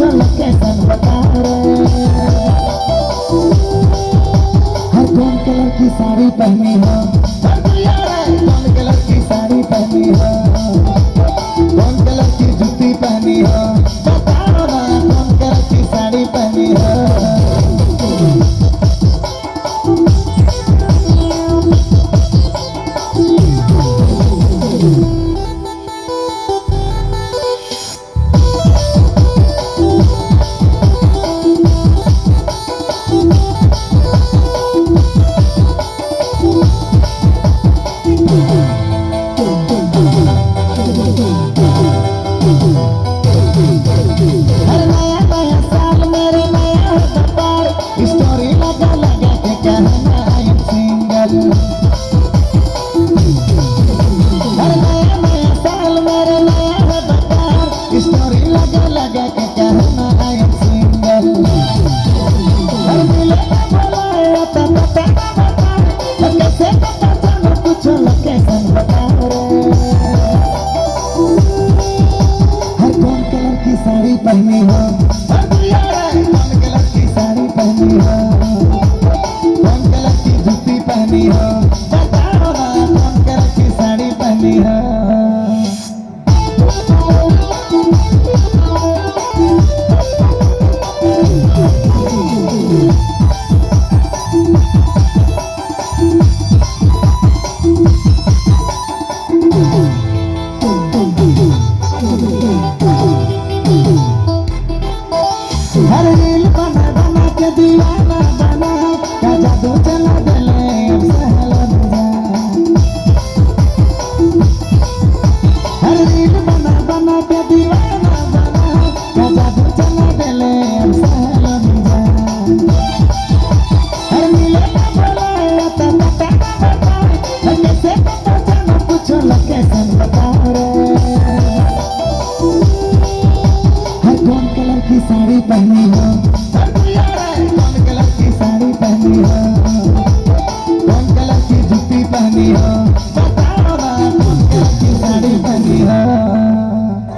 पूछो लोकेशन बता रे। हर कौन कलर की साड़ी पहनी हो, कौन कलर की साड़ी पहनी हो, कौन कलर की जूती पहनी हो, बताओ ना कौन कलर की साड़ी पहनी हो। साड़ी पहनी हो, कौन कलर की साड़ी पहनी हो, कौन कलर की जूती पहनी हो, बताओ ना कौन कलर की साड़ी पहनी हो। हर रील बना बना के दीवाना बना, क्या जादू चला दिले अब सहलन जा। हर रील बना बना के दीवाना बना, क्या जादू चला दिले अब सहलन जा। हर मिले ना बोला तो बता कैसे पता चला, पूछो लोकेशन बता रे। हर कौन कलर की साड़ी पहनी हो, कौन कलर की साड़ी पहनी हो, कौन कलर की जूती पहनी हो,